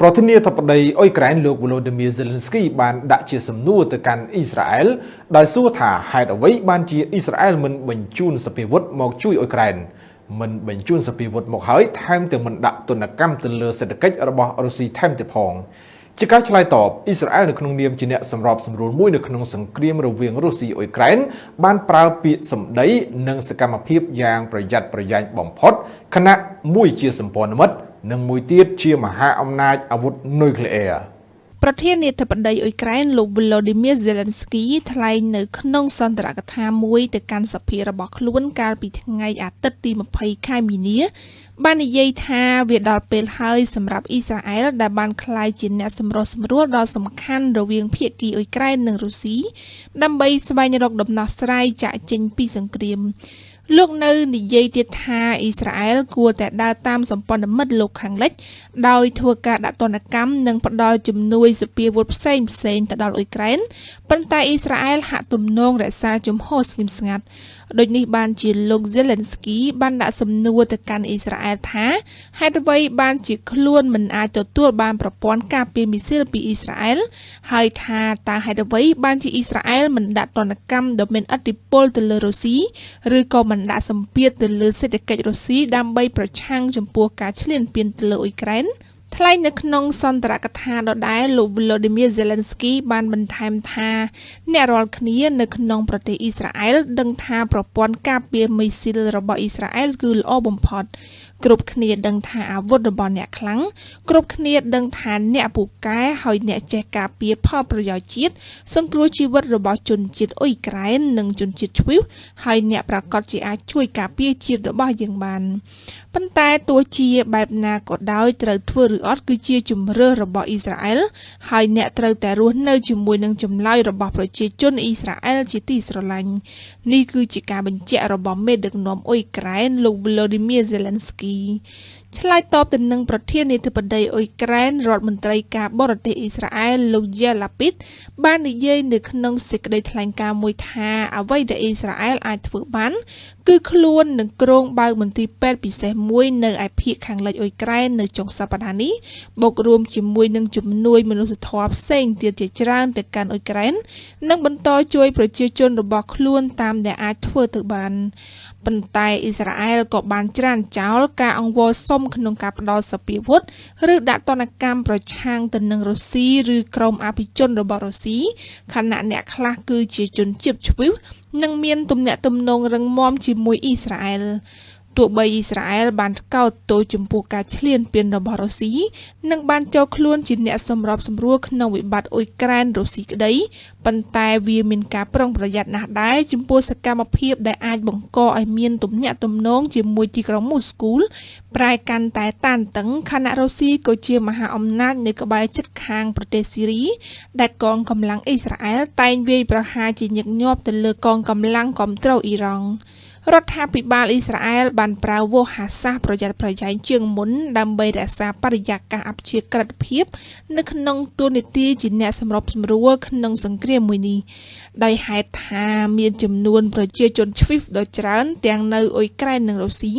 ប្រធានាធិបតីអ៊ុយក្រែនលោក Volodymyr Zelensky បានដាក់ជាសំណួរទៅកាន់អ៊ីស្រាអែលដោយសួរថាហេតុអ្វីបានជាអ៊ីស្រាអែលមិនបញ្ជូនសព្វាវុធមកជួយអ៊ុយក្រែនមិនបញ្ជូនសព្វាវុធមកហើយថែមទាំងមិនដាក់ទណ្ឌកម្មទៅលើសេដ្ឋកិច្ចរបស់រុស្ស៊ីថែមទៀតផងជាការឆ្លើយតបអ៊ីស្រាអែលនៅក្នុងនាមជាអ្នកសម្របសម្រួលមួយនៅក្នុងសង្គ្រាមរវាងរុស្ស៊ីអ៊ុយក្រែនបានប្រើពាក្យសម្ដីនិងសកម្មភាពយ៉ាងប្រយ័ត្នប្រយែងបំផុតខណៈមួយជាសម្ព័ន្ធមិត្តនិងមួយទៀតជាមហាអំណាចអាវុធនុយក្លេអ៊ែរប្រធានាធិបតីអ៊ុយក្រែនលោក Volodymyr Zelensky ថ្លែងនៅក្នុងសន្ទរកថាមួយទៅកាន់សភារបស់ខ្លួនកាលពីថ្ងៃអាទិត្យទី20ខែមីនាបាននិយាយថាវាដល់ពេលហើយសម្រាប់អ៊ីស្រាអែលដែលបានក្លាយជាអ្នកសម្រុះសម្រួលដ៏សំខាន់រវាងភាគីអ៊ុយក្រែននិងរុស្ស៊ីដើម្បីស្វែងរកដំណោះស្រាយចាកចេញពីសង្គ្រាមលោកនៅនិយាយទៀតថាអ៊ីស្រាអែលគួរតែដើរតាមសម្ព័ន្ធមិត្តលោកខាងលិចដោយធ្វើការដាក់ទណ្ឌកម្មនិងផ្ដល់ជំនួយសព្វាវុធផ្សេងទៅដល់អ៊ុយក្រែនប៉ុន្តែអ៊ីស្រាអែលហាក់ទំនងរក្សាជំហរស្ងៀមស្ងាត់ដូចនេះបានជាលោក Zelensky បានដាក់សំណួរទៅកាន់អ៊ីស្រាអែលថាហេតុអ្វីបានជាខ្លួនមិនអាចទទួលបានប្រព័ន្ធការពារមីស៊ីលពីអ៊ីស្រាអែលហើយថាតើហេតុអ្វីបានជាអ៊ីស្រាអែលមិនដាក់ទណ្ឌកម្មដ៏មានឥទ្ធិពលទៅលើរុស្ស៊ីឬក៏មិនដាក់សម្ពាធទៅលើសេដ្ឋកិច្ចរុស្ស៊ីដើម្បីប្រឆាំងចំពោះការឈ្លានពានទៅលើអ៊ុយក្រែនថ្លែងនៅក្នុងសន្ទរកថាដដែលលោក Volodymyr Zelensky បានបន្ថែមថាអ្នករាល់គ្នានៅក្នុងប្រទេសអ៊ីស្រាអែលដឹងថាប្រព័ន្ធការពារមីស៊ីលរបស់អ៊ីស្រាអែលគឺល្អបំផុតគ្រប់គ្នាដឹងថាអាវុធរបស់អ្នកខ្លាំងគ្រប់គ្នាដឹងថាអ្នកពូកែហើយអ្នកចេះការពារផលប្រយោជន៍ជាតិសង្គ្រោះជីវិតរបស់ជនជាតិអ៊ុយក្រែននិងជនជាតិជ្វីវហើយអ្នកប្រកាសជាអាចជួយការពារជាតិរបស់យើងបានប៉ុន្តែទោះជាបែបណាក៏ដោយត្រូវធ្វើឬអត់គឺជាជំរឿសរបស់អ៊ីស្រាអែលហើយអ្នកត្រូវតែរស់នៅជាមួយនឹងចម្លើយរបស់ប្រជាជនអ៊ីស្រាអែលជាទីស្រឡាញ់នេះគឺជាការបញ្ជាក់របស់មេដឹកនាំអ៊ុយក្រែនលោក Volodymyr Zelensky ឆ្លើយតបទៅនឹងប្រធានាធិបតីអ៊ុយក្រែនរដ្ឋមន្ត្រីការបរទេសអ៊ីស្រាអែលលោក Yair Lapid បាននិយាយនៅក្នុងសេចក្តីថ្លែងការណ៍មួយថាអ្វីដែលអ៊ីស្រាអែលអាចធ្វើបានគឺខ្លួននឹងគ្រោងបើកមន្ទីរពេទ្យពិសេសមួយនៅឯភាគខាងលិចអ៊ុយក្រែននៅចុងសប្តាហ៍នេះបូករួមជាមួយនឹងជំនួយមនុស្សធម៌ផ្សេងទៀតជាច្រើនទៅកាន់អ៊ុយក្រែននិងបន្តជួយប្រជាជនរបស់ខ្លួនតាមដែលអាចធ្វើទៅបានប៉ុន្តែអ៊ីស្រាអែលក៏បានច្រានចោលការអង្វរសុំក្នុងការផ្ដល់សព្វាវុធឬដាក់ទណ្ឌកម្មប្រឆាំងទៅនឹងរុស្ស៊ីឬក្រុមអភិជនរបស់រុស្ស៊ីខណៈអ្នកខ្លះគឺជាជនជាតិជ្វីវនិងមានទំនាក់ទំនងរឹងមាំជាមួយអ៊ីស្រាអែលទោះបីអ៊ីស្រាអែលបានកោតទោសចំពោះការឈ្លានពានរបស់រុស្ស៊ីនិងបានចូលខ្លួនជាអ្នកសម្របសម្រួលក្នុងវិបត្តិអ៊ុយក្រែនរុស្ស៊ីក្តីប៉ុន្តែវាមានការប្រុងប្រយ័ត្នណាស់ដែរចំពោះសកម្មភាពដែលអាចបង្កឲ្យមានទំនាក់ទំនងជាមួយទីក្រុងមូស្គូប្រែកាន់តែតានតឹងខណៈរុស្ស៊ីក៏ជាមហាអំណាចនៅក្បែរជិតខាងប្រទេសស៊ីរីដែលកងកម្លាំងអ៊ីស្រាអែលតែងវាយប្រហារជាញឹកញាប់ទៅលើកងកម្លាំងគាំទ្រអ៊ីរ៉ង់រដ្ឋាភិបាលអ៊ីស្រាអែលបានប្រើវោហារសាស្ត្រប្រយ័ត្នប្រយែងជាងមុនដើម្បីរក្សាបរិយាកាសអព្យាក្រឹតភាពនៅក្នុងទូនីតិជាអ្នកសម្របសម្រួលក្នុងសង្គ្រាមមួយនេះដោយហេតុថាមានចំនួនប្រជាជនជ្វីវដ៏ច្រើនទាំងនៅអ៊ុយក្រែននិងរុស្ស៊ី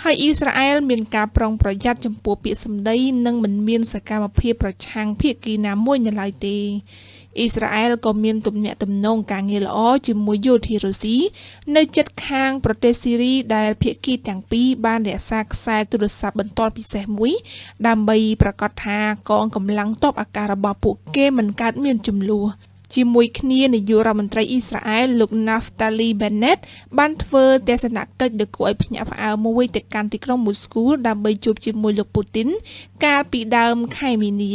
ហើយអ៊ីស្រាអែលមានការប្រុងប្រយ័ត្នចំពោះពាក្យសម្ដីនិងមិនមានសកម្មភាពប្រឆាំងភាគីណាមួយនៅឡើយទេអ៊ីស្រាអែលក៏មានទំនាក់ទំនងការងារល្អជាមួយយោធារុស្ស៊ីនៅជិតខាងប្រទេសស៊ីរីដែលភាគីទាំងពីរបានរក្សាខ្សែទូរស័ព្ទបន្ទាល់ពិសេសមួយដើម្បីប្រកាសថាកងកម្លាំងទ័ពអាកាសរបស់ពួកគេមិនកើតមានជម្លោះជាមួយគ្នានាយករដ្ឋមន្ត្រីអ៊ីស្រាអែលលោក Naftali Bennett បានធ្វើទស្សនកិច្ចដ៏គួរឲ្យភ្ញាក់ផ្អើលមួយទៅកាន់ទីក្រុងមូស្គូដើម្បីជួបជាមួយលោកពូទីនកាលពីដើមខែមីនា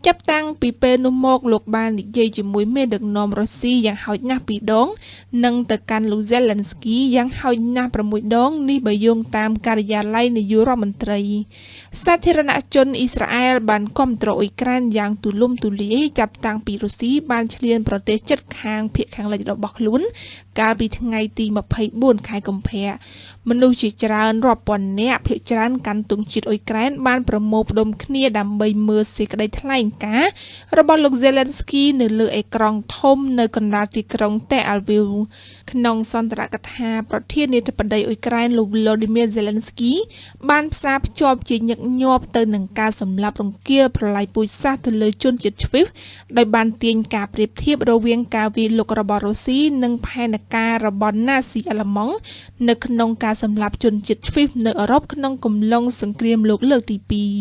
ចាប់តាំងពីពេលនោះមកលោកបាននិយាយជាមួយមេដឹកនាំរុស្ស៊ីយ៉ាងហោចណាស់2ដងនិងទៅកាន់លោក Zelensky យ៉ាងហោចណាស់6ដងនេះបើយោងតាមការិយាល័យនាយករដ្ឋមន្ត្រីសាធារណជនអ៊ីស្រាអែលបានគាំទ្រអ៊ុយក្រែនយ៉ាងទូលំទូលាយចាប់តាំងពីរុស្ស៊ីបានឈ្លានប្រទេសជិតខាងភាគខាងលិចរបស់ខ្លួនកាលពីថ្ងៃទី24ខែកុម្ភៈមនុស្សជាច្រើនរាប់ពាន់នាក់ភាគច្រើនកាន់ទង់ជាតិអ៊ុយក្រែនបានប្រមូលផ្ដុំគ្នាដើម្បីមើលសេចក្តីថ្លែង ការរបស់លោក Zelensky នៅលើអេក្រង់ធំនៅកណ្ដាលទីក្រុង Tel Aviv ក្នុងសន្ទរកថាប្រធានាធិបតីអ៊ុយក្រែនលោក Volodymyr Zelensky បានផ្សារភ្ជាប់ជាញឹកញាប់ទៅនឹងការសម្លាប់រង្គាលប្រល័យពូជសាសន៍ទៅលើជនជាតិជ្វីសដោយបានទាញការប្រៀបធៀបរវាងការវាយលុករបស់រុស្ស៊ីនិងផែនការរបស់ណាស៊ីអាល្លឺម៉ង់នៅក្នុងការសម្លាប់ជនជាតិជ្វីសនៅអឺរ៉ុបក្នុងកំឡុងសង្គ្រាមលោកលើកទី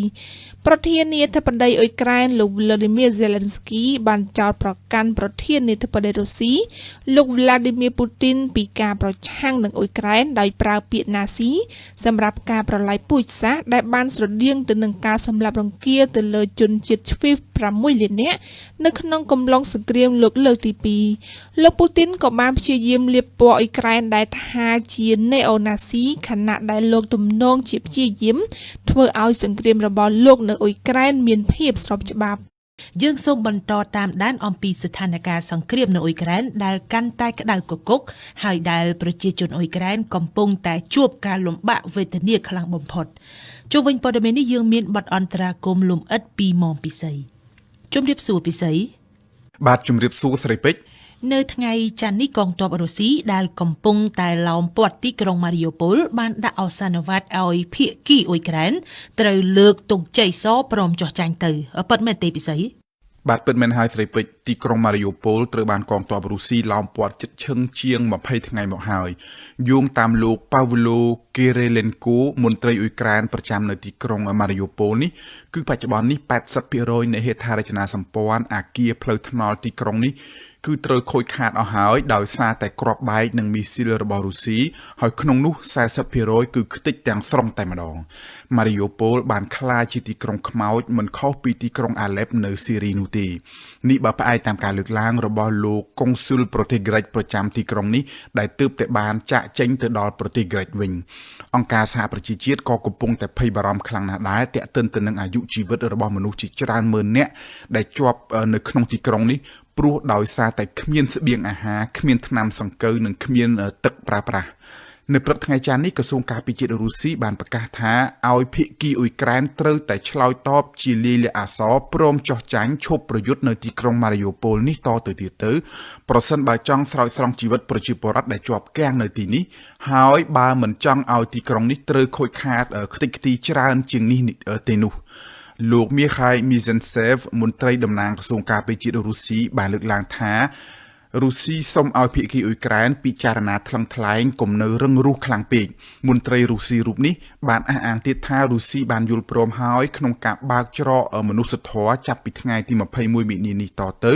2ប្រធានាធិបតីអ៊ុយក្រែនលោក Volodymyr Zelensky បានចោទប្រកាន់ប្រធានាធិបតីរុស្ស៊ីលោក Vladimir Putin ពីការប្រឆាំងនឹងអ៊ុយក្រែនដោយប្រើពាក្យណាស៊ីសម្រាប់ការប្រល័យពូជសាសន៍ដែលបានស្រដៀងទៅនឹងការសម្លាប់រង្គាលទៅលើជនជាតិជ្វីស6លាននាក់នៅក្នុងកំឡុងសង្គ្រាមលោកលើកទី2លោក Putin ក៏បានព្យាយាមលាបពណ៌អ៊ុយក្រែនដែលថាជា Neo-Nazi ខណៈដែលលោកទំនងជាព្យាយាមធ្វើឲ្យសង្គ្រាមរបស់លោកនៅអ៊ុយក្រែនមានភាពស្របច្បាប់យើងសូមបន្តតាមដានអំពីស្ថានភាពសង្គ្រាមនៅអ៊ុយក្រែនដែលកាន់តែក្តៅគគុកហើយដែលប្រជាជនអ៊ុយក្រែនកំពុងតែជួបការលំបាកវេទនាខ្លាំងបំផុតជុំវិញព័ត៌មាននេះយើងមានបទអន្តរាគមន៍លំអិតពីម៉ោងពិសីជម្រាបសួរពិសីបាទជម្រាបសួរស្រីពេជ្រនៅថ្ងៃច័ន្ទនេះកងទ័ពរុស្ស៊ីដែលកំពុងតែឡោមព័ទ្ធទីក្រុងម៉ារីយ៉ូប៉ូលបានដាក់អសានវត្តឲ្យភាគីអ៊ុយក្រែនត្រូវលើកទង់ជ័យសព្រមចុះចាញ់ទៅពិតមែនទេពិសីបាទពិតមែនហើយស្រីពេជ្រទីក្រុងម៉ារីយ៉ូប៉ូលត្រូវបានកងទ័ពរុស្ស៊ីឡោមព័ទ្ធជិតឈឹងជាង20ថ្ងៃមកហើយយោងតាមលោក Pavlo Kyrylenko មន្ត្រីអ៊ុយក្រែនប្រចាំនៅទីក្រុងម៉ារីយ៉ូប៉ូលនេះគឺបច្ចុប្បន្ននេះ 80% នៃហេដ្ឋារចនាសម្ព័ន្ធអគារផ្លូវថ្នល់ទីក្រុងនេះគឺត្រូវខូចខាតអស់ហើយដោយសារតែគ្រាប់បែកនិងមីស៊ីលរបស់រុស្ស៊ីហើយក្នុងនោះ 40% គឺខ្ទេចទាំងស្រុងតែម្ដងម៉ារីយ៉ូប៉ូលបានក្លាយជាទីក្រុងខ្មោចមិនខុសពីទីក្រុងអាឡេបនៅស៊ីរីនោះទេនេះបើផ្អែកតាមការលើកឡើងរបស់លោកកុងស៊ុលប្រទេសក្រិចប្រចាំទីក្រុងនេះដែលទើបតែបានចាក់ចេញទៅដល់ប្រទេសក្រិចវិញអង្គការសហប្រជាជាតិក៏កំពុងតែភ័យបារម្ភខ្លាំងណាស់ដែរទាក់ទិនទៅនឹងអាយុជីវិតរបស់មនុស្សជាច្រើនម៉ឺននាក់ដែលជាប់នៅក្នុងទីក្រុងនេះព្រោះដោយសារតែគ្មានស្បៀងអាហារគ្មានថ្នាំសង្កូវនិងគ្មានទឹកប្រើប្រាស់នៅព្រឹកថ្ងៃច័ន្ទនេះក្រសួងការពារជាតិរុស្ស៊ីបានប្រកាសថាឲ្យភាគីអ៊ុយក្រែនត្រូវតែឆ្លើយតបជាលាយលក្ខណ៍អក្សរព្រមចុះចាញ់ឈប់ប្រយុទ្ធនៅទីក្រុងម៉ារីយ៉ូប៉ូលនេះតទៅទៀតទៅប្រសិនបើចង់ស្រោចស្រង់ជីវិតប្រជាពលរដ្ឋដែលជាប់គាំងនៅទីនេះហើយបើមិនចង់ឲ្យទីក្រុងនេះត្រូវខូចខាតខ្ទេចខ្ទីច្រើនជាងនេះទេនោះលោក Mikhail Mizantsev មន្ត្រីតំណាងក្រសួងការពារជាតិរុស្ស៊ីបានលើកឡើងថារុស្ស៊ីសូមឲ្យភាគីអ៊ុយក្រែនពិចារណាថ្លឹងថ្លែងកុំនៅរឹងរូសខ្លាំងពេកមន្ត្រីរុស្ស៊ីរូបនេះបានអះអាងទៀតថារុស្ស៊ីបានយល់ព្រមហើយក្នុងការបើកច្រកមនុស្សធម៌ចាប់ពីថ្ងៃទី21មីនានេះតទៅ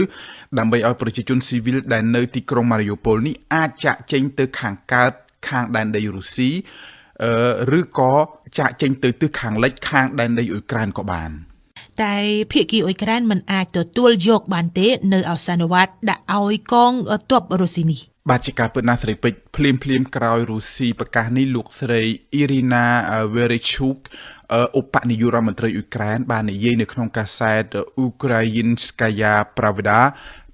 ដើម្បីឲ្យប្រជាជនស៊ីវិលដែលនៅទីក្រុងម៉ារីយ៉ូប៉ូលនេះអាចចាក់ចេញទៅខាងកើតខាងដែនដីរុស្ស៊ីឬក៏ចាក់ចេញទៅទិសខាងលិចខាងដែនដីអ៊ុយក្រែនក៏បានតែភាគីអ៊ុយក្រែនមិនអាចទទួលយកបានទេនៅអសានវត្តដាក់ឲ្យកងទ័ពរុស្ស៊ីនេះបាទជាការពិតណាស់ស្រីពេជ្រភ្លាមក្រោយរុស្ស៊ីប្រកាសនេះលោកស្រីអ៊ីរីណាវេរិឈូកឧបនាយករដ្ឋមន្ត្រីអ៊ុយក្រែនបាននិយាយនៅក្នុងកាសែត Ukrainskaya Pravda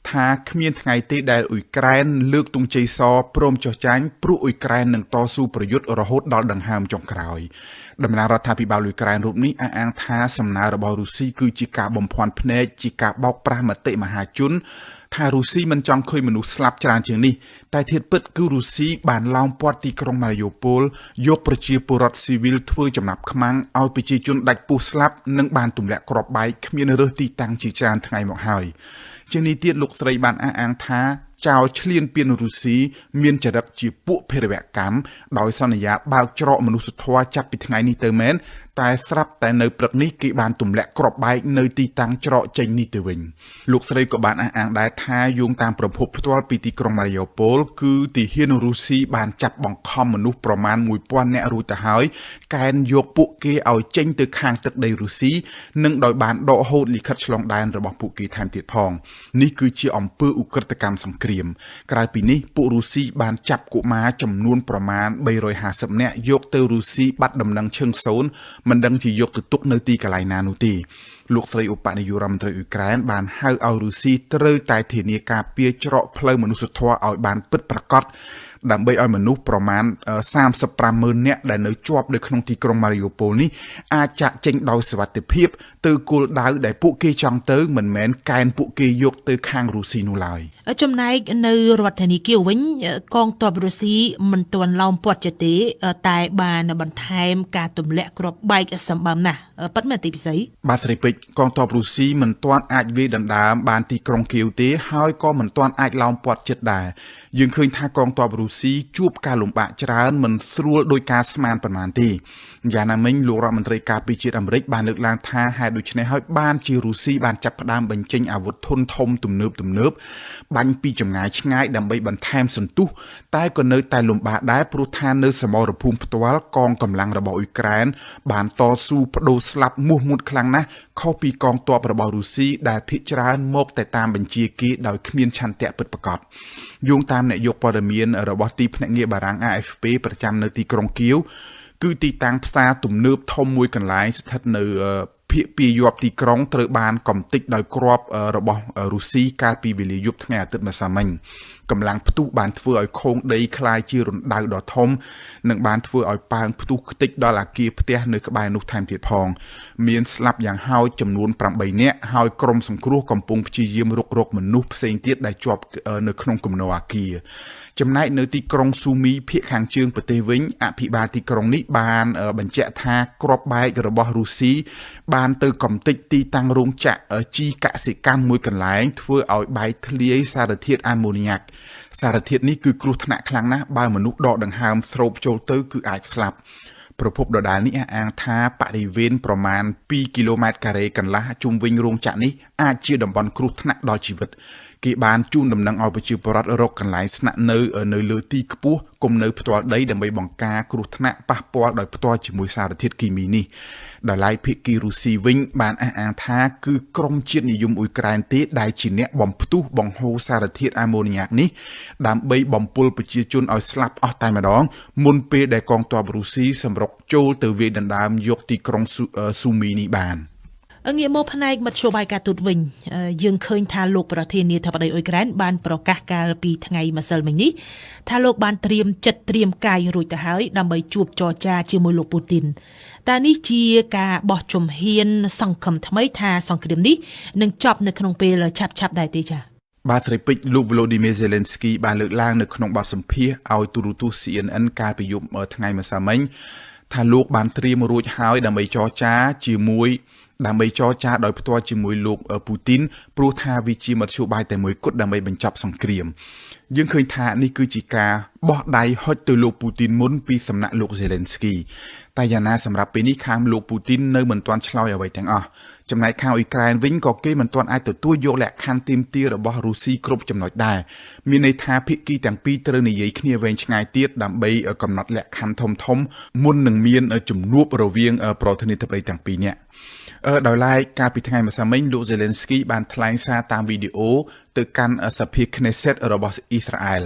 ថាគ្មានថ្ងៃទេដែលអ៊ុយក្រែនលើកទង់ជ័យសព្រមចុះចាញ់ព្រោះអ៊ុយក្រែននឹងតស៊ូប្រយុទ្ធរហូតដល់ដង្ហើមចុងក្រោយតំណាងរដ្ឋាភិបាលអ៊ុយក្រែនរូបនេះអះអាងថាសំណើរបស់រុស្ស៊ីគឺជាការបំភាន់ភ្នែកជាការបោកប្រាស់មតិមហាជនថារុស្ស៊ីមិនចង់ឃើញមនុស្សស្លាប់ច្រើនជាងនេះតែធៀបពិតគឺរុស្ស៊ីបានឡោមព័ទ្ធទីក្រុងម៉ារីយ៉ូប៉ូលយកប្រជាពលរដ្ឋស៊ីវិលធ្វើចំណាប់ខ្មាំងឲ្យប្រជាជនដាច់ពោះស្លាប់និងបានទម្លាក់គ្រាប់បែកគ្មានរើសទីតាំងជាច្រើនថ្ងៃមកហើយជាងនេះទៀតលោកស្រីបានអះអាងថាចៅឈ្លានពានរុស្ស៊ីមានចរិតជាពួកភេរវកម្មដោយសន្យាបើកច្រកមនុស្សធម៌ចាប់ពីថ្ងៃនេះទៅមែនតែស្រាប់តែនៅព្រឹកនេះគេបានទម្លាក់គ្រាប់បែកនៅទីតាំងច្រកចេញនេះទៅវិញលោកស្រីក៏បានអះអាងដែរថាយោងតាមប្រភពផ្ទាល់ពីទីក្រុងម៉ារីយ៉ូប៉ូលគឺទីហ៊ានរុស្ស៊ីបានចាប់បង្ខំមនុស្សប្រមាណ 1000 នាក់រួចទៅហើយកែនយកពួកគេឲ្យចេញទៅខាងទឹកដីរុស្ស៊ីនិងដោយបានដកហូតលិខិតឆ្លងដែនរបស់ពួកគេថែមទៀតផងនេះគឺជាអំពើឧក្រិដ្ឋកម្មសង្គ្រាមក្រៅពីនេះពួករុស្ស៊ីបានចាប់កុមារចំនួនប្រមាណ350នាក់យកទៅរុស្ស៊ីបាត់ដំណឹងឈឹងសូនមិនដឹងជាយកទៅទុកនៅទីកន្លែងណានោះទេលោកស្រីឧបនាយករដ្ឋមន្ត្រីអ៊ុយក្រែនបានហៅឲ្យរុស្ស៊ីត្រូវតែធានាការពារច្រកផ្លូវមនុស្សធម៌ឲ្យបានពិតប្រាកដ ដើម្បីឲ្យមនុស្សប្រមាណ35,000 នាក់ដែលនៅជាប់នៅក្នុងទីក្រុង Mariupol នេះអាចចាក់ចេញដោយសុវត្ថិភាពទៅគោលដៅដែលពួកគេចង់ទៅមិនមែនកែនពួកគេយកទៅខាងរុស្ស៊ីនោះឡើយចំណែកនៅរដ្ឋធានីគៀវវិញកងទ័ពរុស្ស៊ីមិនទាន់ឡោមព័ទ្ធទេតែបានបន្ថែមការទម្លាក់គ្រាប់បែកសម្បំណាស់ប៉ិតមែនទីពិសីបាទស្រីពេជ្រកងទ័ពរុស្ស៊ីមិនទាន់អាចវាយដណ្ដើមបានទីក្រុងគៀវទេហើយក៏មិនទាន់អាចឡោមព័ទ្ធចិត្តដែរយើងឃើញថាកងទ័ពរុស្ស៊ីជួបការលំបាកច្រើនមិនស្រួលដោយការស្មានប៉ុន្មានទេយ៉ាងណាមិញលោករដ្ឋមន្ត្រីការពារជាតិអាមេរិកបានលើកឡើងថាហេតុដូច្នេះហើយបានជារុស្ស៊ីបានចាប់ផ្ដើមបញ្ចេញអាវុធធុនធំទំនើបបាញ់ពីចម្ងាយឆ្ងាយដើម្បីបន្ថែមសន្ទុះតែក៏នៅតែលំបាកដែរព្រោះថានៅសមរភូមិផ្ទាល់កងកម្លាំងរបស់អ៊ុយក្រែនបានតស៊ូបដូរស្លាប់មោះមុតខ្លាំងណាស់ខុសពីកងទ័ពរបស់រុស្ស៊ីដែលភាគច្រើនមកតែតាមបញ្ជាគេដោយគ្មានឆន្ទៈពិតប្រាកដយោងតាមអ្នកយកព័ត៌មានរបស់ទីភ្នាក់ងារបារាំង AFP ប្រចាំនៅទីក្រុងគៀវគឺទីតាំងផ្សារទំនើបធំមួយកន្លែងស្ថិតនៅភាគពីយប់ទីក្រុងត្រូវបានកំទេចដោយគ្រាប់របស់រុស្ស៊ីកាលពីវេលាយប់ថ្ងៃអាទិត្យម្សិលមិញកម្លាំងផ្ទុះបានធ្វើឲ្យខូងដីคล้ายជារណ្ដៅដ៏ធំនិងបានធ្វើឲ្យប៉ើងផ្ទុះខ្ទេចដល់អគារផ្ទះនៅក្បែរនោះថែមទៀតផងមានស្លាប់យ៉ាងហោចចំនួន8នាក់ហើយក្រុមសង្គ្រោះកំពុងព្យាយាមរុករកមនុស្សផ្សេងទៀតដែលជាប់នៅក្នុងគំនរអគារចំណែកនៅទីក្រុងស៊ូមីភាគខាងជើងប្រទេសវិញអភិបាលទីក្រុងនេះបានបញ្ជាក់ថាគ្រាប់បែករបស់រុស្ស៊ីបានទៅកំទេចទីតាំងរោងចក្រជីកសិកម្មមួយកន្លែងធ្វើឲ្យបែកធ្លាយសារធាតុអាម៉ូនីញ៉ាកសារធាតុនេះគឺគ្រោះថ្នាក់ខ្លាំងណាស់បើមនុស្សដកដង្ហើមស្រូបចូលទៅគឺអាចស្លាប់ប្រភពដដែលនេះអះអាងថាបរិវេណប្រមាណ2គីឡូម៉ែត្រការ៉េកន្លះជុំវិញរោងចក្រនេះអាចជាតំបន់គ្រោះថ្នាក់ដល់ជីវិតគេបានជូនដំណឹងឲ្យប្រជាពលរដ្ឋរកកន្លែងស្នាក់នៅលើទីខ្ពស់កុំនៅផ្ទាល់ដីដើម្បីបង្ការគ្រោះថ្នាក់ប៉ះពាល់ដោយផ្ទាល់ជាមួយសារធាតុគីមីនេះដោយឡែកភាគីរុស្ស៊ីវិញបានអះអាងថាគឺក្រុមជាតិនិយមអ៊ុយក្រែនទេដែលជាអ្នកបំផ្ទុះបង្ហូរសារធាតុអាម៉ូនីញ៉ាកនេះដើម្បីបំពុលប្រជាជនឲ្យស្លាប់អស់តែម្ដងមុនពេលដែលកងទ័ពរុស្ស៊ីសម្រុកចូលទៅវាយដណ្ដើមយកទីក្រុងស៊ូមីនេះបានងាកមកផ្នែកមធ្យោបាយការទូតវិញយើងឃើញថាលោកប្រធានាធិបតីអ៊ុយក្រែនបានប្រកាសកាលពីថ្ងៃម្សិលមិញនេះថាលោកបានត្រៀមចិត្តត្រៀមកាយរួចទៅហើយដើម្បីជួបចរចាជាមួយលោកពូទីនតែនេះជាការបោះជំហានសង្ឃឹមថ្មីថាសង្គ្រាមនេះនឹងចប់នៅក្នុងពេលឆាប់ៗដែរទេចា៎បាទស្រីពេជ្រលោក Volodymyr Zelensky បានលើកឡើងនៅក្នុងបទសម្ភាសន៍ឲ្យទូរទស្សន៍ CNN កាលពីយប់ថ្ងៃម្សិលមិញថាលោកបានត្រៀមរួចហើយដើម្បីចរចាដោយផ្ទាល់ជាមួយលោកពូទីនព្រោះថាវាជាមធ្យោបាយតែមួយគត់ដើម្បីបញ្ចប់សង្គ្រាមយើងឃើញថានេះគឺជាការបោះដៃហុចទៅលោកពូទីនមុនពីសំណាក់លោក Zelensky តែយ៉ាងណាសម្រាប់ពេលនេះខាងលោកពូទីននៅមិនទាន់ឆ្លើយអ្វីទាំងអស់ចំណែកខាងអ៊ុយក្រែនវិញក៏គេមិនទាន់អាចទទួលយកលក្ខខណ្ឌទាមទាររបស់រុស្ស៊ីគ្រប់ចំណុចដែរមានន័យថាភាគីទាំងពីរត្រូវនិយាយគ្នាវែងឆ្ងាយទៀតដើម្បីកំណត់លក្ខខណ្ឌធំមុននឹងមានជំនួបរវាងប្រធានាធិបតីទាំងពីរនាក់ដោយឡែកកាលពីថ្ងៃម្សិលមិញលោក Zelensky បានថ្លែងសារតាមវីដេអូទៅកាន់សភា Knesset របស់អ៊ីស្រាអែល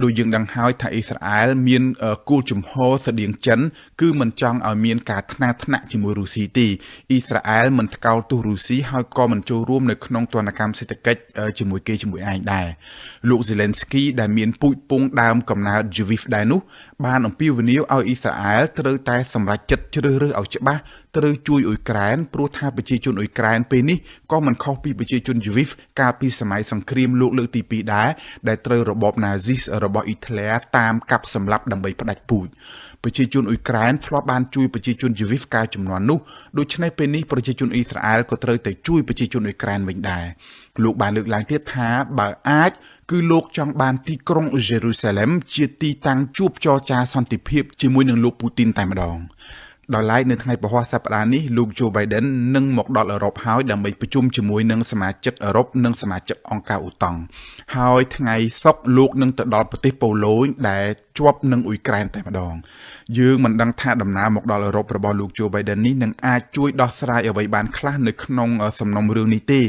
ដោយយើងដឹងហើយថាអ៊ីស្រាអែលមានគោលជំហរស្តៀងចិនគឺមិនចង់ឲ្យមានការថ្នាក់ជាមួយរុស្ស៊ីទេអ៊ីស្រាអែលមិនថ្កោលទោសរុស្ស៊ីហើយក៏មិនចូលរួមនៅក្នុងទណ្ឌកម្មសេដ្ឋកិច្ចជាមួយឯងដែរលោក Zelensky ដែលមានពូជពងដើមកំណើត Jewish ដែរនោះបានអំពាវនាវឲ្យអ៊ីស្រាអែលត្រូវតែសម្រេចចិត្តជ្រើសរើសឲ្យច្បាស់ត្រូវជួយអ៊ុយក្រែនព្រោះថាប្រជាជនអ៊ុយក្រែនពេលនេះក៏មិនខុសពីប្រជាជន Jewish កាលពីសម័យសង្គ្រាមលោកលើកទី2ដែរដែលត្រូវរបបណាស៊ីសរបស់អ៊ីតាលីតាមកាប់សម្លាប់ដើម្បីផ្ដាច់ពូជប្រជាជនអ៊ុយក្រែនធ្លាប់បានជួយប្រជាជន Jewish កាលជំនាន់នោះដូច្នេះពេលនេះប្រជាជនអ៊ីស្រាអែលក៏ត្រូវតែជួយប្រជាជនអ៊ុយក្រែនវិញដែរលោកបានលើកឡើងទៀតថាបើអាចគឺលោកចង់បានទីក្រុង Jerusalem ជាទីតាំងជួបចរចាសន្តិភាពជាមួយនឹងលោកពូទីនតែម្ដងដោយឡែកនៅថ្ងៃពហុសប្តាហ៍នេះលោក Joe Biden នឹងមកដល់អឺរ៉ុបហើយដើម្បីប្រជុំជាមួយនឹងសមាជិកអឺរ៉ុបនិងសមាជិកអង្គការអូតង់ហើយថ្ងៃសុក្រលោកនឹងទៅដល់ប្រទេសប៉ូឡូញដែលជាប់នឹងអ៊ុយក្រែនតែម្ដងយើងមិនដឹងថាដំណើរមកដល់អឺរ៉ុបរបស់លោក Joe Biden នេះនឹងអាចជួយដោះស្រាយអ្វីបានខ្លះនៅក្នុងសំណុំរឿងនេះទេ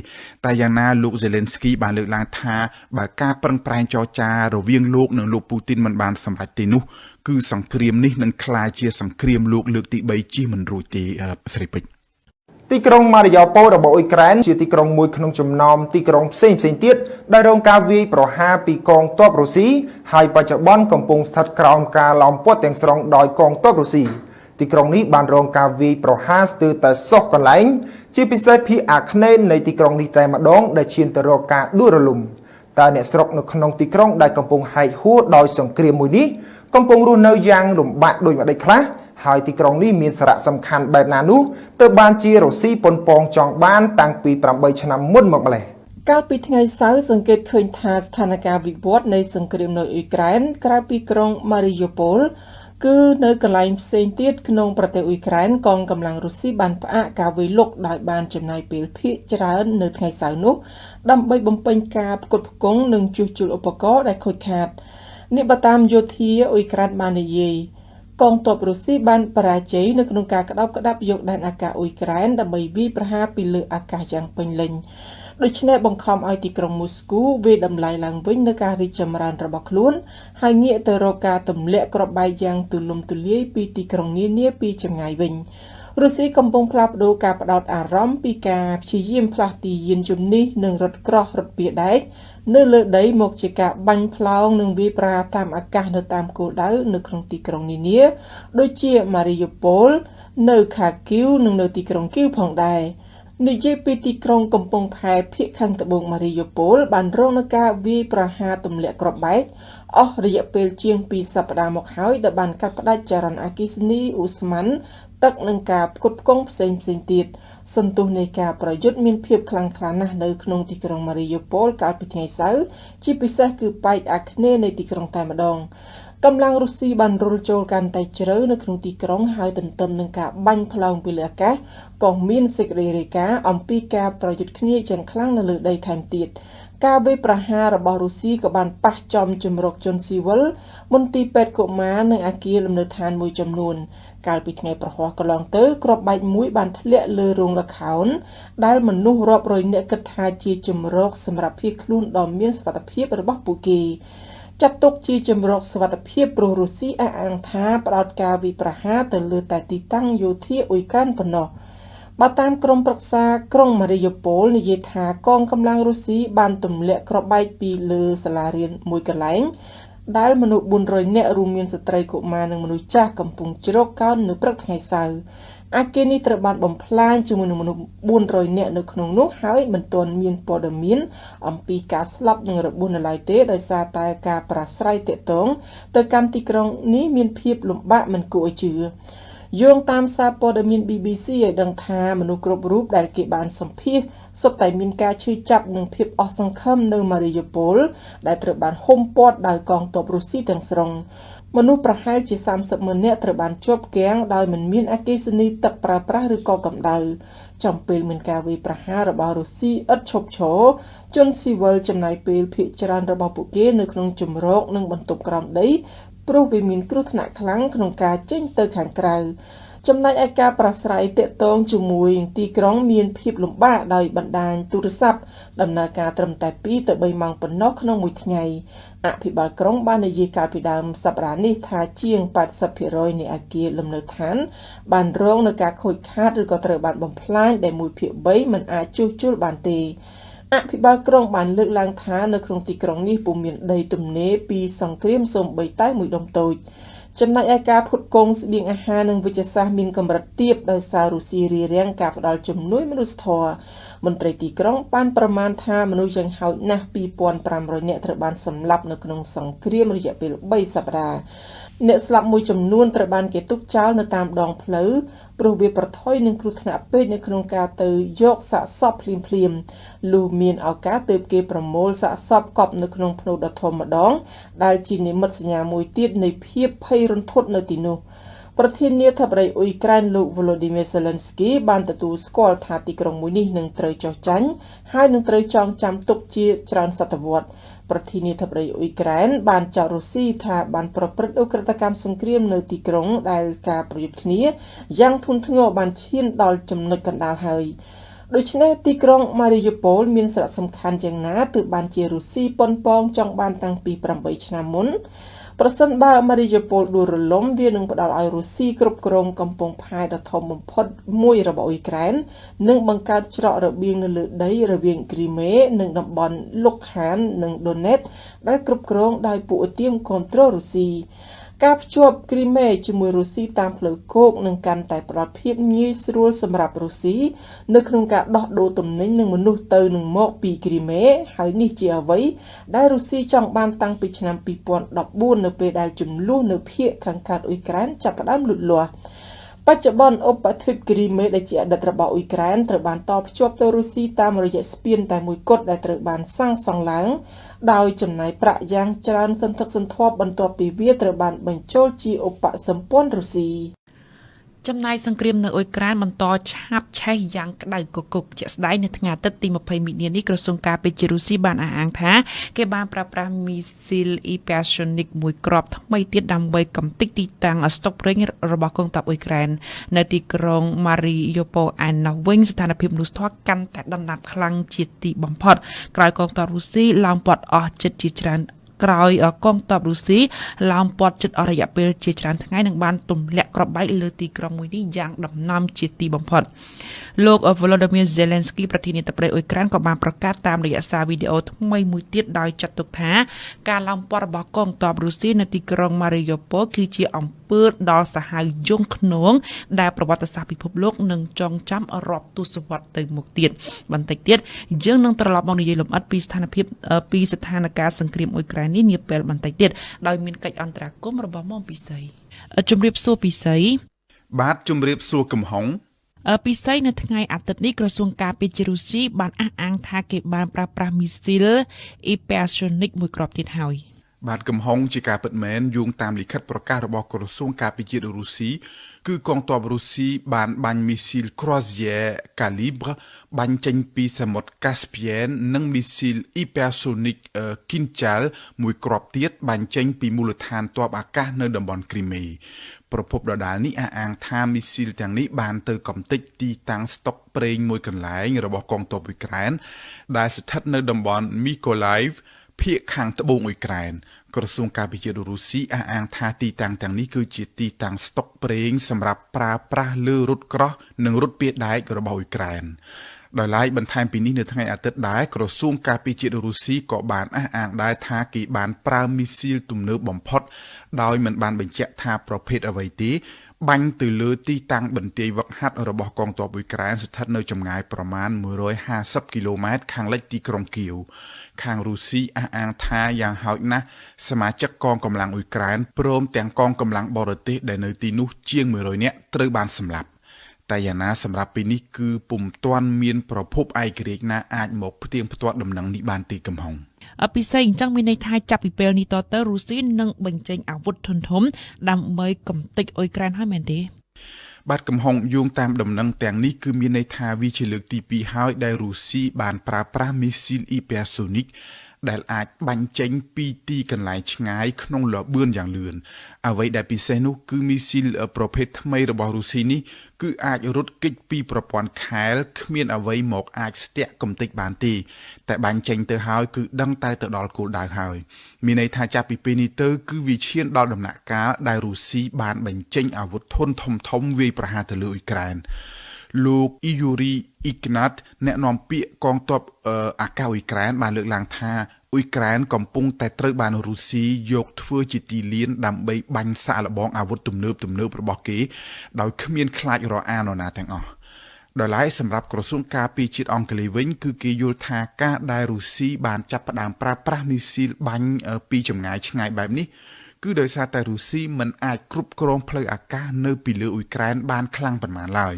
តែយ៉ាងណាលោក Zelensky បានលើកឡើងថាបើការប្រឹងប្រែងចរចារវាងលោកនិងលោកពូទីនមិនបានសម្រេចទេនោះគឺសង្គ្រាមនេះនឹងក្លាយជាសង្គ្រាមលោកលើកទី3ជិះមិនរួចទេស្រីពេជ្រ ទីក្រុងម៉ារីយ៉ូប៉ូលរបស់អ៊ុយក្រែនជាទីក្រុងមួយក្នុងចំណោមទីក្រុងផ្សេងទៀតដែលរងការវាយប្រហារពីកងទ័ពរុស្ស៊ីហើយបច្ចុប្បន្នកំពុងស្ថិតក្រោមការឡោមព័ទ្ធទាំងស្រុងដោយកងទ័ពរុស្ស៊ីទីក្រុងនេះបានរងការវាយប្រហារស្ទើរតែសោះកន្លែងជាពិសេសភាគអាគ្នេយ៍នៃទីក្រុងនេះតែម្ដងដែលឈានទៅរកការដួលរលំតើអ្នកស្រុកនៅក្នុងទីក្រុងដែលកំពុងហែកហួរដោយសង្គ្រាមមួយនេះកំពុងរស់នៅយ៉ាងលំបាកដូចម្ដេចខ្លះហើយទីក្រុងនេះមានសារៈសំខាន់បែបណានោះទើបបានជារុស្ស៊ីប៉ុនប៉ងចង់បានតាំងពី8ឆ្នាំមុនមកម្លេះកាលពីថ្ងៃសៅរ៍សង្កេតឃើញថាស្ថានភាពវិវត្តនៃសង្គ្រាមនៅអ៊ុយក្រែនក្រៅពីក្រុងម៉ារីយ៉ូប៉ូលគឺនៅកន្លែងផ្សេងទៀតក្នុងប្រទេសអ៊ុយក្រែនកងកម្លាំងរុស្ស៊ីបានផ្អាកការវាយលុកដោយបានចំណាយពេលភាគច្រើននៅថ្ងៃសៅរ៍នោះដើម្បីបំពេញការផ្គត់ផ្គង់និងជួសជុលឧបករណ៍ដែលខូចខាតនេះបើតាមយោធាអ៊ុយក្រែនបាននិយាយកងទ័ពរុស្ស៊ីបានបរាជ័យនៅក្នុងការក្តោបក្តាប់យកដែនអាកាសអ៊ុយក្រែនដើម្បីវាយប្រហារពីលើអាកាសយ៉ាងពេញលេញដូច្នេះបង្ខំឲ្យទីក្រុងមូស្គូវាយតម្លៃឡើងវិញនៅការរីកចម្រើនរបស់ខ្លួនហើយងាកទៅរកការទម្លាក់គ្រាប់បែកយ៉ាងទូលំទូលាយពីទីក្រុងនានាពីចម្ងាយវិញរុស្ស៊ីកំពុងផ្លាស់ប្តូរការផ្ដោតអារម្មណ៍ពីការព្យាយាមផ្លាស់ទីយានជំនិះនិងរថក្រោះរថពាដែកនៅលើដីមកជាការបាញ់ផ្លោងនិងវាយប្រហារតាមអាកាសនៅតាមគោលដៅនៅក្នុងទីក្រុងនានាដូចជាម៉ារីយ៉ូប៉ូលនៅខាគីវនិងនៅទីក្រុងគីវផងដែរនិយាយពីទីក្រុងកំពង់ផែភាគខាងត្បូងម៉ារីយ៉ូប៉ូលបានរងនឹងការវាយប្រហារទម្លាក់គ្រាប់បែកអស់រយៈពេលជាង2សប្តាហ៍មកហើយដែលបានកាត់ផ្តាច់ចរន្តអគ្គិសនីអ៊ូស្ម៉ាន់ទឹកនឹងការផ្គត់ផ្គង់ផ្សេងទៀតសន្ទុះនៃការប្រយុទ្ធមានភាពខ្លាំងក្លាណាស់នៅក្នុងទីក្រុងម៉ារីយ៉ូប៉ូលកាលពីថ្ងៃសៅរ៍ជាពិសេសគឺបែកអាគ្នេយ៍នៃទីក្រុងតែម្ដងកម្លាំងរុស្ស៊ីបានរុលចូលកាន់តែជ្រៅនៅក្នុងទីក្រុងហើយទន្ទឹមនឹងការបាញ់ផ្លោងពីលើអាកាសក៏មានសេចក្តីរាយការណ៍អំពីការប្រយុទ្ធគ្នាយ៉ាងខ្លាំងនៅលើដីថែមទៀតការវាយប្រហាររបស់រុស្ស៊ីក៏បានប៉ះចំជំរកជនស៊ីវិលមន្ទីរពេទ្យកុមារនិងអគារលំនៅឋានមួយចំនួនកាលពីថ្ងៃប្រហ័សកន្លងទៅគ្រាប់បែកមួយបានធ្លាក់លើរោងល្ខោនដែលមនុស្សរាប់រយនាក់គិតថាជាជំរកសម្រាប់ភៀសខ្លួនដ៏មានសុវត្ថិភាពរបស់ពួកគេចាត់ទុកជាជំរកសុវត្ថិភាពព្រោះរុស្ស៊ីអះអាងថាផ្ដោតការវាយប្រហារទៅលើតែទីតាំងយោធាអ៊ុយក្រែនប៉ុណ្ណោះបើតាមក្រុមប្រឹក្សាក្រុងម៉ារីយ៉ូប៉ូលនិយាយថាកងកម្លាំងរុស្ស៊ីបានទម្លាក់គ្រាប់បែកពីលើសាលារៀនមួយកន្លែងដែលមនុស្ស400នាក់រួមមានស្ត្រីកុមារនិងមនុស្សចាស់កំពុងជ្រកកោននៅព្រឹកថ្ងៃសៅរ៍អគារនេះត្រូវបានបំផ្លាញជាមួយនឹងមនុស្ស400នាក់នៅក្នុងនោះហើយមិនទាន់មានព័ត៌មានអំពីការស្លាប់និងរបួសនៅឡើយទេដោយសារតែការប្រាស្រ័យទាក់ទងទៅកាន់ទីក្រុងនេះមានភាពលំបាកមិនគួរឲ្យជឿយោងតាមសារព័ត៌មាន BBC ឲ្យដឹងថាមនុស្សគ្រប់រូបដែលគេបានសម្ភាសន៍សុទ្ធតែមានការឈឺចាប់និងភាពអស់សង្ឃឹមនៅម៉ារីយ៉ូប៉ូលដែលត្រូវបានហុំព័ទ្ធដោយកងទ័ពរុស្ស៊ីទាំងស្រុងមនុស្សប្រហែលជា30,000 នាក់ត្រូវបានជាប់គាំងដោយមិនមានអគ្គិសនីទឹកប្រើប្រាស់ឬក៏កម្ដៅចំពេលមានការវាយប្រហាររបស់រុស្ស៊ីឥតឈប់ឈរជនស៊ីវិលចំណាយពេលភាគច្រើនរបស់ពួកគេនៅក្នុងជំរកនិងបន្ទប់ក្រោមដីព្រោះវាមានគ្រោះថ្នាក់ខ្លាំងក្នុងការចេញទៅខាងក្រៅចំណែកឯការប្រាស្រ័យទាក់ទងជាមួយទីក្រុងមានភាពលំបាកដោយបណ្ដាញទូរស័ព្ទដំណើរការត្រឹមតែ2ទៅ3ម៉ោងប៉ុណ្ណោះក្នុងមួយថ្ងៃអភិបាលក្រុងបាននិយាយកាលពីដើមសប្តាហ៍នេះថាជាង 80% នៃអគារលំនៅឋានបានរងនឹងការខូចខាតឬក៏ត្រូវបានបំផ្លាញដែល1/3មិនអាចជួសជុលបានទេអភិបាលក្រុងបានលើកឡើងថានៅក្នុងទីក្រុងនេះពុំមានដីទំនេរពីសង្គ្រាមសូម្បីតែមួយដុំតូចចំណែកឯការផ្គត់ផ្គង់ស្បៀងអាហារនិងវិជ្ជសាស្ត្រមានកម្រិតទាបដោយសាររុស្ស៊ីរារាំងការផ្ដល់ជំនួយមនុស្សធម៌មន្ត្រីទីក្រុងបានប្រមាណថាមនុស្សយ៉ាងហោចណាស់ 2,500 នាក់ត្រូវបានសម្លាប់នៅក្នុងសង្គ្រាមរយៈពេល3សប្តាហ៍អ្នកស្លាប់មួយចំនួនត្រូវបានគេទុកចោលនៅតាមដងផ្លូវព្រោះវាប្រថុយនឹងគ្រោះថ្នាក់ពេកនៅក្នុងការទៅយកសាកសពភ្លាមៗលុះមានឱកាសទើបគេប្រមូលសាកសពកប់នៅក្នុងភ្នូរដ៏ធំម្ដងដែលជានិមិត្តសញ្ញាមួយទៀតនៃភាពភ័យរន្ធត់នៅទីនោះប្រធានាធិបតីអ៊ុយក្រែនលោក Volodymyr Zelensky បានទទួលស្គាល់ថាទីក្រុងមួយនេះនឹងត្រូវចុះចាញ់ហើយនឹងត្រូវចងចាំទុកជាច្រើនសតវត្សរ៍ប្រធានាធិបតីអ៊ុយក្រែនបានចោទរុស្ស៊ីថាបានប្រព្រឹត្តឧក្រិដ្ឋកម្មសង្គ្រាមនៅទីក្រុងដែលការប្រយុទ្ធគ្នាយ៉ាងធ្ងន់ធ្ងរបានឈានដល់ចំណុចកណ្ដាលហើយដូច្នេះទីក្រុងម៉ារីយ៉ូប៉ូលមានសារៈសំខាន់យ៉ាងណាទើបបានជារុស្ស៊ីប៉ុនប៉ងចង់បានតាំងពី8ឆ្នាំមុន ប្រសិនបើម៉ារីយ៉ូប៉ូលដួលរលំវានឹងផ្ដល់ឲ្យរុស្ស៊ីគ្រប់គ្រងកំពង់ផែដ៏ធំបំផុតមួយរបស់អ៊ុយក្រែននិងបង្កើតច្រករបៀងនៅលើដីរវាងគ្រីមេនិងតំបន់លុកខាននិងដូណេតដែលគ្រប់គ្រងដោយពួកឧទាមគាំទ្ររុស្ស៊ីការភ្ជាប់គ្រីមេជាមួយរុស្ស៊ីតាមផ្លូវគោកនឹងកាន់តែផ្ដល់ភាពងាយស្រួលសម្រាប់រុស្ស៊ីនៅក្នុងការដោះដូរទំនិញនិងមនុស្សទៅនិងមកពីគ្រីមេហើយនេះជាអ្វីដែលរុស្ស៊ីចង់បានតាំងពីឆ្នាំ2014នៅពេលដែលចំនួននៅភាគខាងកើតអ៊ុយក្រែនចាប់ផ្ដើមលូតលាស់បច្ចុប្បន្នឧបទ្វីបគ្រីមេដែលជាអតីតរបស់អ៊ុយក្រែនត្រូវបានតភ្ជាប់ទៅរុស្ស៊ីតាមរយៈស្ពានតែមួយគត់ដែលត្រូវបានសាងសង់ឡើងដោយចំណាយប្រាក់យ៉ាងច្រើនសន្ធឹកសន្ធាប់បន្ទាប់ពីវាត្រូវបានបញ្ចូលជាឧបសម្ព័ន្ធរុស្ស៊ីចំណាយសង្គ្រាមនៅអ៊ុយក្រែនបន្តឆាបឆេះយ៉ាងក្តៅគគុកជាក់ស្ដែងនៅថ្ងៃអាទិត្យទី20មីនានេះក្រសួងការពារជាតិរុស្ស៊ីបានអះអាងថាគេបានប្រើប្រាស់មីស៊ីលអ៊ីប៉ាសូនិកមួយគ្រាប់ថ្មីទៀតដើម្បីកំទេចទីតាំងស្តុកប្រេងរបស់កងទ័ពអ៊ុយក្រែននៅទីក្រុងម៉ារីយ៉ូប៉ូលឯណោះវិញស្ថានភាពមនុស្សធម៌កាន់តែដុនដាបខ្លាំងជាទីបំផុតក្រោយកងទ័ពរុស្ស៊ីឡើងព័ទ្ធអស់ចិត្តជាច្រើនក្រោយកងទ័ពរុស្ស៊ីឡោមព័ទ្ធជិតអស់រយៈពេលជាច្រើនថ្ងៃនឹងបានទម្លាក់គ្រាប់បែកលើទីក្រុងមួយនេះយ៉ាងដំណំជាទីបំផុតលោក Volodymyr Zelensky ប្រធានាធិបតីអ៊ុយក្រែនក៏បានប្រកាសតាមរយៈសារវីដេអូថ្មីមួយទៀតដោយចាត់ទុកថាការឡោមព័ទ្ធរបស់កងទ័ពរុស្ស៊ីនៅទីក្រុង Mariupol គឺជាអំពើដ៏សាហាវយង់ឃ្នងដែលប្រវត្តិសាស្ត្រពិភពលោកនឹងចងចាំរាប់ទសវត្សរ៍ទៅមុខទៀតបន្តិចទៀតយើងនឹងត្រឡប់មកនិយាយលម្អិតពីស្ថានភាពពីស្ថានភាពសង្គ្រាមអ៊ុយក្រែននេះនាពេលបន្តិចទៀតដោយមានកិច្ចអន្តរាគមន៍របស់មុំពិសីជំរាបសួរពិសីបាទជំរាបសួរកំហុងពិសីនៅថ្ងៃអាទិត្យនេះក្រសួងការពារជាតិរុស្ស៊ីបានអះអាងថាគេបានប្រើប្រាស់មីស៊ីលអ៊ីប៉ាសូនិកមួយគ្រាប់ទៀតហើយបាទកំហុងជាការពិតមែនយោងតាមលិខិតប្រកាសរបស់ក្រសួងការពារជាតិរុស្ស៊ីគឺកងទ័ពរុស្ស៊ីបានបាញ់មីស៊ីល Crozier Calibre បាញ់ចេញពីសមុទ្រ Caspian និងមីស៊ីល Hypersonic Kinjal មួយគ្រាប់ទៀតបាញ់ចេញពីមូលដ្ឋានទ័ពអាកាសនៅតំបន់គ្រីមេប្រភពដដាលនេះអះអាងថាមីស៊ីលទាំងនេះបានទៅកំទេចទីតាំងស្តុកប្រេងមួយកន្លែងរបស់កងទ័ពអ៊ុយក្រែនដែលស្ថិតនៅតំបន់ Mykolaivភាគខាងត្បូងអ៊ុយក្រែនក្រសួងការពារជាតិរុស្ស៊ីអះអាងថាទីតាំងទាំងនេះគឺជាទីតាំងស្តុកប្រេងសម្រាប់ប្រើប្រាស់លើរថក្រោះនិងរថពាដែករបស់អ៊ុយក្រែនដោយឡែកបន្ថែមពីនេះនៅថ្ងៃអាទិត្យដែរក្រសួងការពារជាតិរុស្ស៊ីក៏បានអះអាងដែរថាគេបានប្រើមីស៊ីលទំនើបបំផុតដោយមិនបានបញ្ជាក់ថាប្រភេទអ្វីទេបាញ់ទៅលើទីតាំងបន្ទាយវឹកហាត់របស់កងទ័ពអ៊ុយក្រែនស្ថិតនៅចម្ងាយប្រមាណ150គីឡូម៉ែត្រខាងលិចទីក្រុងគៀវខាងរុស្ស៊ីអះអាងថាយ៉ាងហោចណាស់សមាជិកកងកម្លាំងអ៊ុយក្រែនព្រមទាំងកងកម្លាំងបរទេសដែលនៅទីនោះជាង100នាក់ត្រូវបានសម្លាប់តែយ៉ាងណាសម្រាប់ពេលនេះគឺពុំទាន់មានប្រភពឯករាជ្យណាអាចមកផ្ទៀងផ្ទាត់ដំណឹងនេះបានទេកំហុងពិសេសអញ្ចឹងមានន័យថាចាប់ពីពេលនេះតទៅរុស្ស៊ីនឹងបញ្ចេញអាវុធធំធំដើម្បីកំទេចអ៊ុយក្រែនហើយមែនទេបាទកំហុងយោងតាមដំណឹងទាំងនេះគឺមានន័យថាវាជាលើកទី2ហើយដែលរុស្ស៊ីបានប្រើប្រាស់មីស៊ីលអ៊ីប៉ាសូនិកដែលអាចបាញ់ចេញពីទីកន្លែងឆ្ងាយក្នុងលបឿនយ៉ាងលឿនអ្វីដែលពិសេសនោះគឺមីស៊ីលប្រភេទថ្មីរបស់រុស្ស៊ីនេះគឺអាចរត់គេចពីប្រព័ន្ធខែលគ្មានអ្វីមកអាចស្ទាក់កំទេចបានទេតែបាញ់ចេញទៅហើយគឺដឹងតែទៅដល់គោលដៅហើយមានន័យថាចាប់ពីពេលនេះទៅគឺវាឈានដល់ដំណាក់កាលដែលរុស្ស៊ីបានបញ្ចេញអាវុធធន់ធំវាយប្រហារទៅលើអ៊ុយក្រែនលោកអ៊ីយូរីអ៊ីក្ណាតអ្នកនាំពាក្យកងទ័ពអាកាសអ៊ុយក្រែនបានលើកឡើងថាអ៊ុយក្រែនកំពុងតែត្រូវបានរុស្ស៊ីយកធ្វើជាទីលានដើម្បីបាញ់សាកល្បងអាវុធទំនើបរបស់គេដោយគ្មានខ្លាចរអានរណាទាំងអស់ដោយឡែកសម្រាប់ក្រសួងការពារជាតិអង់គ្លេសវិញគឺគេយល់ថាការដែលរុស្ស៊ីបានចាប់ផ្ដើមប្រើប្រាស់មីស៊ីលបាញ់ពីចម្ងាយឆ្ងាយបែបនេះគឺដោយសារតែរុស្ស៊ីមិនអាចគ្រប់គ្រងផ្លូវអាកាសនៅពីលើអ៊ុយក្រែនបានខ្លាំងប៉ុន្មានឡើយ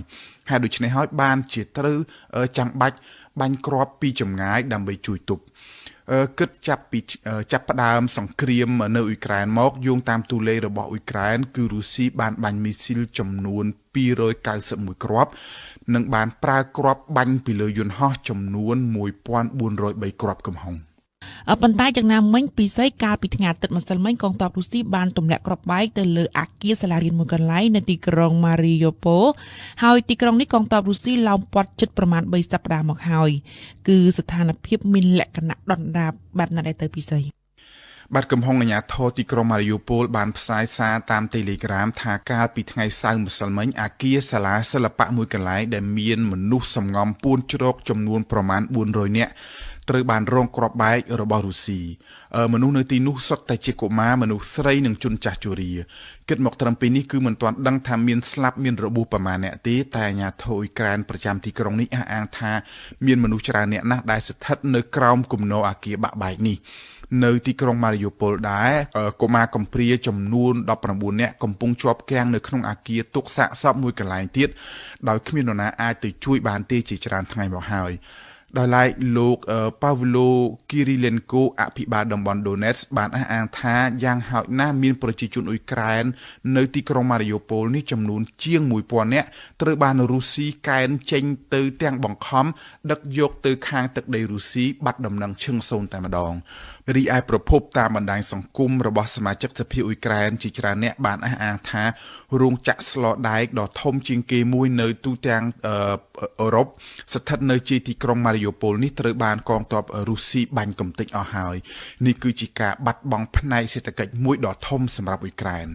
ហើយដូច្នេះហើយបានជាត្រូវចាំបាច់បាញ់គ្រាប់ពីចម្ងាយដើម្បីជួយទប់គិតចាប់ផ្ដើមសង្គ្រាមនៅអ៊ុយក្រែនមកយោងតាមតួលេខរបស់អ៊ុយក្រែនគឺរុស្ស៊ីបានបាញ់មីស៊ីលចំនួន291គ្រាប់និងបានប្រើគ្រាប់បាញ់ពីលើយន្តហោះចំនួន1403គ្រាប់កំហុងប៉ុន្តែយ៉ាងណាមិញពិសេសកាលពីថ្ងៃអាទិត្យម្សិលមិញកងទ័ពរុស្ស៊ីបានទម្លាក់គ្រាប់បែកទៅលើអគារសាលារៀនមួយកន្លែងនៅទីក្រុង Mariupol ហើយទីក្រុងនេះកងទ័ពរុស្ស៊ីឡោមព័ទ្ធជិតប្រមាណ3សប្តាហ៍មកហើយគឺស្ថានភាពមានលក្ខណៈដុនដាបបែបណាដែរទៅពិសេស បាត់កំហុងអាជ្ញាធរទីក្រុងម៉ារីយូប៉ូលបានផ្សាយសារតាម Telegram ថាកាលពីថ្ងៃសៅរ៍ម្សិលមិញអគារសាលាសិល្បៈមួយកន្លែងដែលមានមនុស្សសំងំពួនជ្រកចំនួនប្រមាណ400នាក់ត្រូវបានរងគ្រាប់បែករបស់រុស្ស៊ីមនុស្សនៅទីនោះសុទ្ធតែជាកុមារមនុស្សស្រីនិងជនចាស់ជរាគិតមកត្រឹមពេលនេះគឺមិនទាន់ដឹងថាមានស្លាប់មានរបួសប្រមាណអ្នកទេតែអាជ្ញាធរអ៊ុយក្រែនប្រចាំទីក្រុងនេះអះអាងថាមានមនុស្សច្រើនអ្នកណាស់ដែលស្ថិតនៅក្រោមគំនរអគារបាក់បែកនេះនៅទីក្រុងម៉ារីយូប៉ូលដែរកុមារកំព្រាចំនួន19នាក់កំពុងជាប់គាំងនៅក្នុងអគារទុកសាកសពមួយកន្លែងទៀតដោយគ្មាននរណាអាចទៅជួយបានទេជាច្រើនថ្ងៃមកហើយដោយឡែកលោកប៉ាវឡូគីរីឡេនកូអភិបាលតំបន់ដូណេតបានអះអាងថាយ៉ាងហោចណាស់មានប្រជាជនអ៊ុយក្រែននៅទីក្រុងម៉ារីយូប៉ូលនេះចំនួនជាង 1000 នាក់ត្រូវបានរុស្ស៊ីកែនចេញទៅទាំងបង្ខំដឹកយកទៅខាងទឹកដីរុស្ស៊ីបាត់ដំណឹងឈឹងសូន្យតែម្ដងរីឯប្រភពតាមបណ្ដាញសង្គមរបស់សមាជិកសភាអ៊ុយក្រែនជាច្រើនអ្នកបានអះអាងថារោងចក្រស្លដែកដ៏ធំជាងគេមួយនៅទូទាំងអឺរ៉ុបស្ថិតនៅជាទីក្រុងម៉ារីយូប៉ូលនេះត្រូវបានកងទ័ពរុស្ស៊ីបាញ់កំទេចអស់ហើយនេះគឺជាការបាត់បង់ផ្នែកសេដ្ឋកិច្ចមួយដ៏ធំសម្រាប់អ៊ុយក្រែន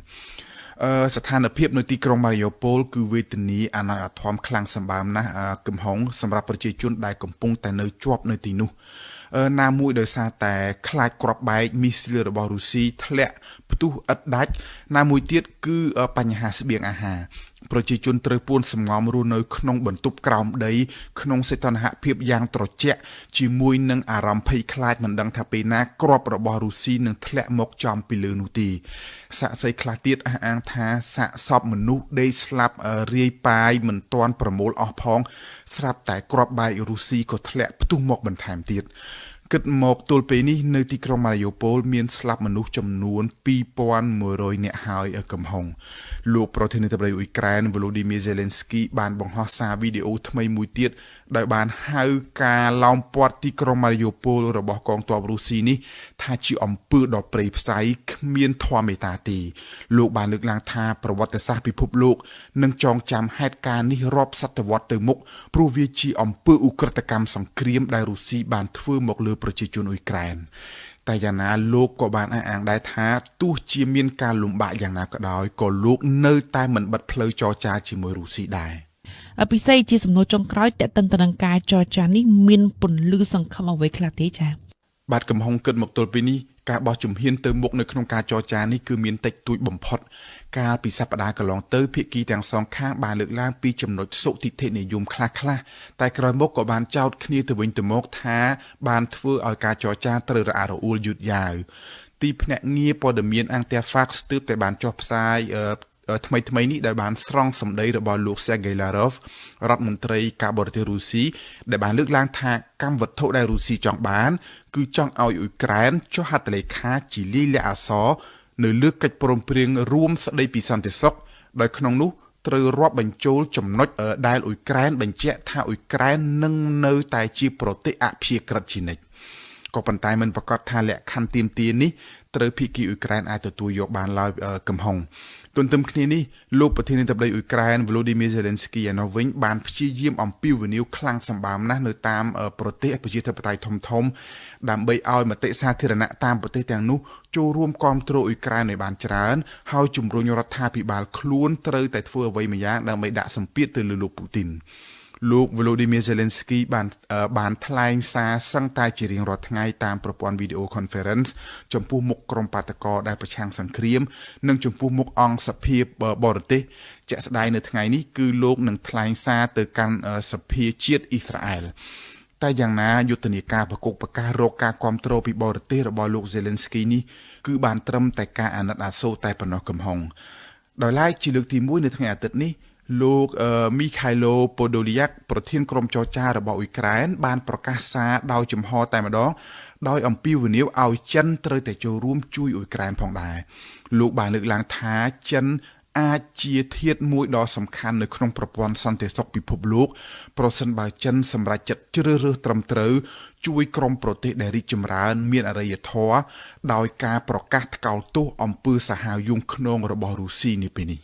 ស្ថានភាពនៅទីក្រុងម៉ារីយូប៉ូលគឺវេទនាអាណត្តិអាធមខ្លាំងសម្បើមណាស់កំហុងសម្រាប់ប្រជាជនដែលកំពុងតែនៅជាប់នៅទីនោះណាមួយដោយសារតែខ្លាចគ្រាប់បែកមីស៊ីលរបស់រុស្ស៊ីធ្លាក់ផ្ទុះឥតដាច់ណាមួយទៀតគឺបញ្ហាស្បៀងអាហារប្រជាជនត្រូវពួនសំងំរស់នៅក្នុងបន្ទប់ក្រោមដីក្នុងសីតុណ្ហភាពយ៉ាងត្រជាក់ជាមួយនឹងអារម្មណ៍ភ័យខ្លាចមិនដឹងថាពេលណាគ្រាប់របស់រុស្ស៊ីនឹងធ្លាក់មកចំពីលើនោះទេសាក្សីខ្លះទៀតអះអាងថាសាកសពមនុស្សដេកស្លាប់រាយប៉ាយមិនទាន់ប្រមូលអស់ផងស្រាប់តែគ្រាប់បែករុស្ស៊ីក៏ធ្លាក់ផ្ទុះមកបន្ថែមទៀតគិតមកទល់ពេលនេះនៅទីក្រុងម៉ារីយូប៉ូលមានស្លាប់មនុស្សចំនួន 2100 នាក់ហើយកំហុងលោកប្រធានាធិបតីអ៊ុយក្រែន Volodymyr Zelensky បានបង្ហោះសារវីដេអូថ្មីមួយទៀតដោយបានហៅការឡោមព័ទ្ធទីក្រុងម៉ារីយូប៉ូលរបស់កងទ័ពរុស្ស៊ីនេះថាជាអំពើដ៏ព្រៃផ្សៃគ្មានធម៌មេត្តាទេលោកបានលើកឡើងថាប្រវត្តិសាស្ត្រពិភពលោកនឹងចងចាំហេតុការណ៍នេះរាប់សតវត្សទៅមុខព្រោះវាជាអំពើឧក្រិដ្ឋកម្មសង្គ្រាមដែលរុស្ស៊ីបានធ្វើមកលើប្រជាជនអ៊ុយក្រែនតែយ៉ាងណាលោកក៏បានអះអាងដែរថាទោះជាមានការលំបាកយ៉ាងណាក៏ដោយក៏លោកនៅតែមិនបិទផ្លូវចរចាជាមួយរុស្ស៊ីដែរពិសេសជាសំណួរចុងក្រោយតេតិនទៅនឹងការចរចានេះមានពន្លឺសង្ឃឹមអ្វីខ្លះទេចា៎បាទកំហុងគិតមកទល់ពេលនេះការបោះជំហានទៅមុខនៅក្នុងការចរចានេះគឺមានតិចតួចបំផុតកាលពីសប្តាហ៍កន្លងទៅភាគីទាំងសងខាងបានលើកឡើងពីចំណុចសុទិដ្ឋិនិយមខ្លះៗតែក្រោយមកក៏បានចោទគ្នាទៅវិញទៅមកថាបានធ្វើឲ្យការចរចាត្រូវរអាក់រអួលយឺតយ៉ាវទីភ្នាក់ងារព័ត៌មានអង្គការ Fox ទើបតែបានចុះផ្សាយថ្មីនេះដែលបានស្រង់សម្ដីរបស់លោក Sergei Lavrov រដ្ឋមន្ត្រីការបរទេសរុស្ស៊ីដែលបានលើកឡើងថាកម្មវត្ថុដែលរុស្ស៊ីចង់បានគឺចង់ឲ្យអ៊ុយក្រែនចុះហត្ថលេខាជាលាយលក្ខណ៍អក្សរនៅលើកិច្ចព្រមព្រៀងរួមស្ដីពីសន្តិសុខដោយក្នុងនោះត្រូវរាប់បញ្ចូលចំណុចដែលអ៊ុយក្រែនបញ្ជាក់ថាអ៊ុយក្រែននឹងនៅតែជាប្រទេសអព្យាក្រឹតជានិច្ចក៏ប៉ុន្តែមិនប្រកាសថាលក្ខខណ្ឌទាមទារនេះត្រូវភាគីអ៊ុយក្រែនអាចទទួលយកបានឡើយកំហុងទន្ទឹមគ្នានេះលោកប្រធានាធិបតីអ៊ុយក្រែន Volodymyr Zelensky ឯនោះវិញបានព្យាយាមអំពាវនាវខ្លាំងសម្បើមណាស់នៅតាមប្រទេសប្រជាធិបតេយ្យធំៗដើម្បីឲ្យមតិសាធារណៈតាមប្រទេសទាំងនោះចូលរួមគាំទ្រអ៊ុយក្រែនឲ្យបានច្រើនហើយជំរុញរដ្ឋាភិបាលខ្លួនត្រូវតែធ្វើអ្វីម្យ៉ាងដើម្បីដាក់សម្ពាធទៅលើលោកពូទីនលោក Volodymyr Zelensky បានថ្លែងសារសឹងតែជារៀងរាល់ថ្ងៃតាមប្រព័ន្ធ Video Conference ចំពោះមុខក្រុមបាតកោដែលប្រឆាំងសង្គ្រាមនិងចំពោះមុខអង្គសភាបរទេសជាក់ស្ដែងនៅថ្ងៃនេះគឺលោកនឹងថ្លែងសារទៅកាន់សភាជាតិអ៊ីស្រាអែលតែយ៉ាងណាយុទ្ធនាការប្រកុកប្រកាសរកការគាំទ្រពីបរទេសរបស់លោក Zelensky នេះគឺបានត្រឹមតែការអាណិតអាសូរតែប៉ុណ្ណោះកំហុងដោយឡែកជាលើកទី1នៅថ្ងៃអាទិត្យនេះលោកមីខៃឡូប៉ូដូលីយ៉ាក់ប្រធានក្រុមចរចារបស់អ៊ុយក្រែនបានប្រកាសសារដោយចំហតែម្ដងដោយអំពាវនាវឲ្យចិនត្រូវតែចូលរួមជួយអ៊ុយក្រែនផងដែរលោកបានលើកឡើងថាចិនអាចជាធាតុមួយដ៏សំខាន់នៅក្នុងប្រព័ន្ធសន្តិសុខពិភពលោកប្រសិនបើចិនសម្រេចចិត្តជ្រើសរើសត្រឹមត្រូវជួយក្រុមប្រទេសដែលរីកចម្រើនមានអរិយធម៌ដោយការប្រកាសថ្កោលទោសអំពើសាហាវយង់ឃ្នងរបស់រុស្ស៊ីនេះពេលនេះ